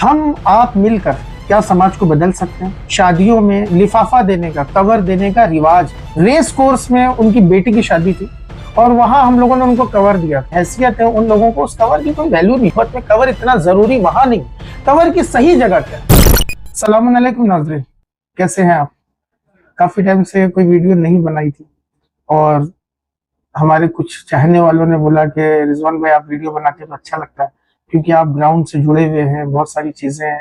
हम आप मिलकर क्या समाज को बदल सकते हैं। शादियों में लिफाफा देने का, कवर देने का रिवाज। रेस कोर्स में उनकी बेटी की शादी थी और वहां हम लोगों ने उनको कवर दिया। हैसियत है उन लोगों को, उस कवर की कोई वैल्यू नहीं। बट में कवर इतना जरूरी वहां नहीं, कवर की सही जगह क्या। सलाम अलैकुम नाज़रीन, कैसे हैं आप। काफी टाइम से कोई वीडियो नहीं बनाई थी और हमारे कुछ चाहने वालों ने बोला कि रिजवान भाई आप वीडियो बनाते तो अच्छा लगता है, क्योंकि आप ग्राउंड से जुड़े हुए हैं, बहुत सारी चीजें,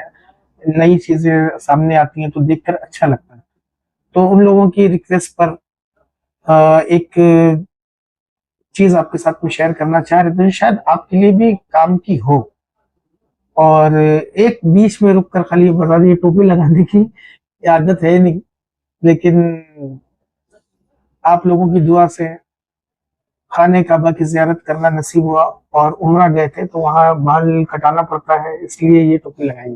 नई चीजें सामने आती हैं तो देखकर अच्छा लगता है। तो उन लोगों की रिक्वेस्ट पर एक चीज आपके साथ में शेयर करना चाह रहे थे, शायद आपके लिए भी काम की हो। और एक बीच में रुक कर खाली बता दी, टोपी लगाने की आदत है नहीं, लेकिन आप लोगों की दुआ से खाने काबा की जियारत करना नसीब हुआ और उमरा गए थे, तो वहां बाल कटाना पड़ता है, इसलिए ये टोपी लगाई।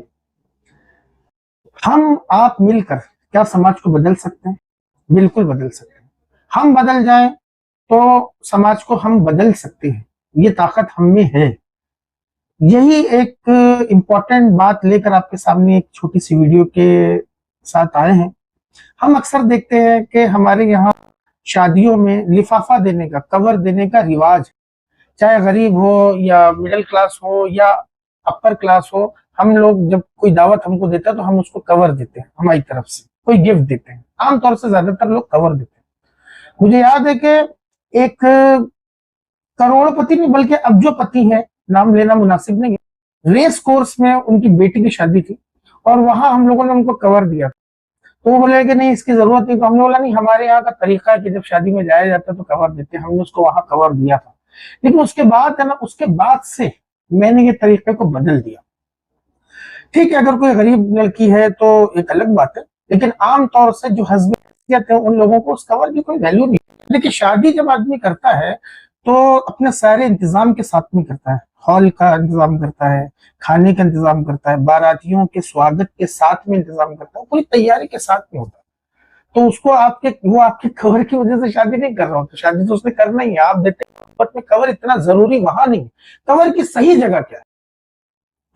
हम आप मिलकर क्या समाज को बदल सकते हैं? बिल्कुल बदल सकते हैं। हम बदल जाएं तो समाज को हम बदल सकते हैं, ये ताकत हम में है। यही एक इम्पोर्टेंट बात लेकर आपके सामने एक छोटी सी वीडियो के साथ आए हैं। हम अक्सर देखते हैं कि हमारे यहाँ शादियों में लिफाफा देने का, कवर देने का रिवाज, चाहे गरीब हो या मिडिल क्लास हो या अपर क्लास हो, हम लोग जब कोई दावत हमको देता है तो हम उसको कवर देते हैं, हमारी तरफ से कोई गिफ्ट देते हैं। आमतौर से ज्यादातर लोग कवर देते हैं। मुझे याद है कि एक करोड़पति नहीं बल्कि अब्जोपति है, नाम लेना मुनासिब नहीं है, रेस कोर्स में उनकी बेटी की शादी थी और वहां हम लोगों ने उनको कवर दिया। तो वो बोले कि नहीं इसकी जरूरत नहीं, तो हमने बोला नहीं, हमारे यहाँ का तरीका है कि जब शादी में जाया जाता है तो कवर देते हैं। हमने उसको वहां कवर दिया था, लेकिन उसके बाद है ना, उसके बाद से मैंने ये तरीके को बदल दिया। ठीक है, अगर कोई गरीब लड़की है तो एक अलग बात है, लेकिन आमतौर से जो हस्बैंड है उन लोगों को उस कवर की कोई वैल्यू नहीं। देखिए, शादी जब आदमी करता है तो अपने सारे इंतजाम के साथ में करता है। हॉल का इंतजाम करता है, खाने का इंतजाम करता है, बारातियों के स्वागत के साथ में इंतजाम करता है, पूरी तैयारी के साथ में होता है। तो उसको वो आपके कवर की वजह से शादी नहीं कर रहा होता, शादी तो उसने करना ही है। आप देते हैं कवर इतना जरूरी वहां नहीं, कवर की सही जगह क्या है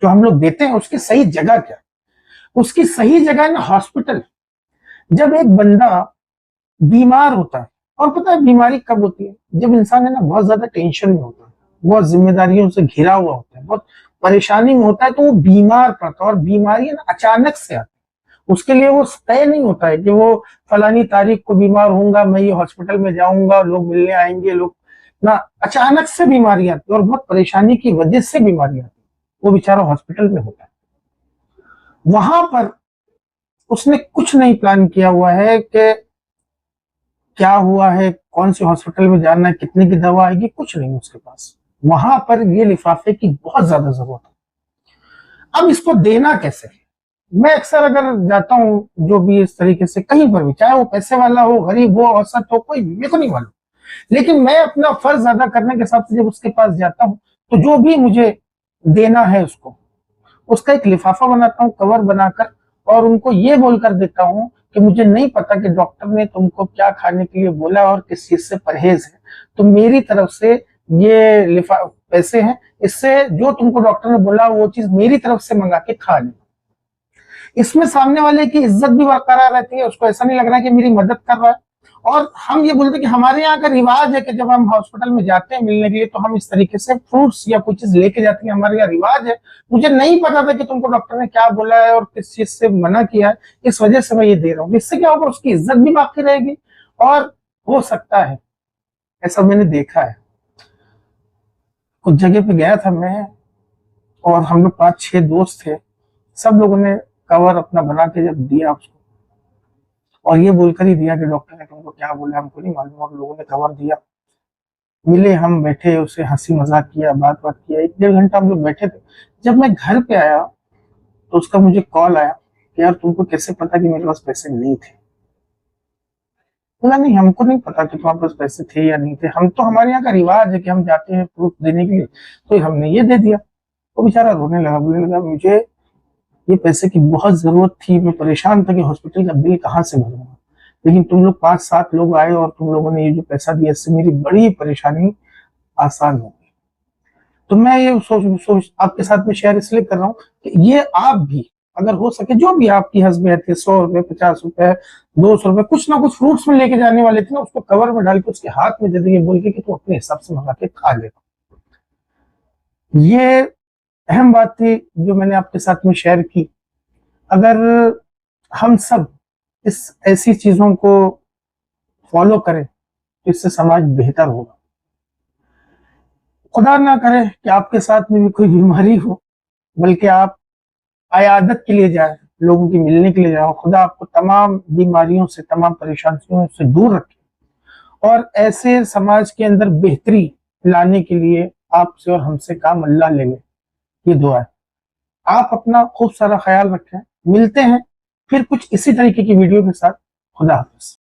जो हम लोग देते हैं, उसकी सही जगह क्या। उसकी सही जगह है ना हॉस्पिटल। जब एक बंदा बीमार होता है, और पता है बीमारी कब होती है, जब इंसान है ना बहुत ज्यादा टेंशन में होता है, बहुत जिम्मेदारियों से घिरा हुआ होता है, बहुत परेशानी में होता है, तो वो बीमार पड़ता है। और बीमारी है ना अचानक से आती है, उसके लिए वो तय नहीं होता है कि वो फलानी तारीख को बीमार होऊंगा, मैं ये हॉस्पिटल में जाऊंगा, लोग मिलने आएंगे, लोग ना, अचानक से बीमारी आती है और बहुत परेशानी की वजह से बीमारी आती है। वो बेचारा हॉस्पिटल में होता है, वहां पर उसने कुछ नहीं प्लान किया हुआ है कि क्या हुआ है, कौन से हॉस्पिटल में जाना है, कितने की दवा आएगी, कुछ नहीं उसके पास। वहां पर ये लिफाफे की बहुत ज्यादा जरूरत है। अब इसको देना कैसे। मैं अक्सर अगर जाता हूँ जो भी इस तरीके से कहीं पर भी, चाहे वो पैसे वाला हो, गरीब हो, औसत हो, कोई मेरे को नहीं मालूम, लेकिन मैं अपना फर्ज अदा करने के हिसाब से जब उसके पास जाता हूँ तो जो भी मुझे देना है उसको, उसका एक लिफाफा बनाता हूँ कवर बनाकर, और उनको ये बोलकर देता हूँ कि मुझे नहीं पता कि डॉक्टर ने तुमको क्या खाने के लिए बोला और किस चीज से परहेज है, तो मेरी तरफ से ये पैसे हैं, इससे जो तुमको डॉक्टर ने बोला वो चीज मेरी तरफ से मंगा के खा ले। इसमें सामने वाले की इज्जत भी बरकरार रहती है, उसको ऐसा नहीं लग रहा है कि मेरी मदद कर रहा है। और हम ये बोलते हैं कि हमारे यहाँ का रिवाज है कि जब हम हॉस्पिटल में जाते हैं मिलने के लिए तो हम इस तरीके से फ्रूट्स या कोई चीज लेके जाते हैं, हमारे यहाँ रिवाज है। मुझे नहीं पता था कि तुमको डॉक्टर ने क्या बोला है और किस चीज से मना किया है, इस वजह से मैं ये दे रहा हूँ। इससे क्या होगा, उसकी इज्जत भी बाकी रहेगी। और हो सकता है, ऐसा मैंने देखा है, कुछ जगह पे गया था मैं और हम लोग 5-6 दोस्त थे, सब लोगों ने कवर अपना बना के जब दिया उसको, और ये बोलकर ही दिया कि डॉक्टर ने तुमको क्या बोला हमको नहीं मालूम, और लोगों ने कवर दिया। मिले, हम बैठे, उसे हंसी मजाक किया, बात किया, 1-1.5 घंटा हम लोग बैठे थे। जब मैं घर पे आया तो उसका मुझे कॉल आया कि यार तुमको कैसे पता कि मेरे पास पैसे नहीं थे। बोला नहीं, हमको नहीं पता कि तुम्हारे पास पैसे थे या नहीं थे, हम तो, हमारे यहाँ का रिवाज है कि हम जाते हैं प्रूफ देने के लिए, तो हमने ये दे दिया। वो बेचारा रोने लगा, बोलने लगा मुझे ये पैसे की बहुत जरूरत थी, मैं परेशान था कि हॉस्पिटल का बिल कहाँ से भरूंगा, लेकिन तुम लोग 5-7 लोग आए और तुम लोगों ने ये जो पैसा दिया, इससे मेरी बड़ी परेशानी आसान हो गई। तो मैं ये सोच आपके साथ में शेयर इसलिए कर रहा हूँ कि ये आप भी अगर हो सके, जो भी आपकी हसबैत है, 100 रुपए, 50 रुपए, 200 रुपए, कुछ ना कुछ फ्रूट्स में लेके जाने वाले थे ना, उसको कवर में डाल के उसके हाथ में दे देंगे, बोल के कि तू अपने हिसाब से मंगा के खा ले। ये अहम बात थी जो मैंने आपके साथ में शेयर की। अगर हम सब इस ऐसी चीजों को फॉलो करें तो इससे समाज बेहतर होगा। खुदा ना करे कि आपके साथ में भी कोई बीमारी हो, बल्कि आप अयादत के लिए जाए, लोगों की मिलने के लिए जाओ। खुदा आपको तमाम बीमारियों से, तमाम परेशानियों से दूर रखे और ऐसे समाज के अंदर बेहतरी लाने के लिए आपसे और हमसे काम अल्लाह ले ले, ये दुआ है। आप अपना खूब सारा ख्याल रखें। मिलते हैं फिर कुछ इसी तरीके की वीडियो के साथ। खुदा हाफिज।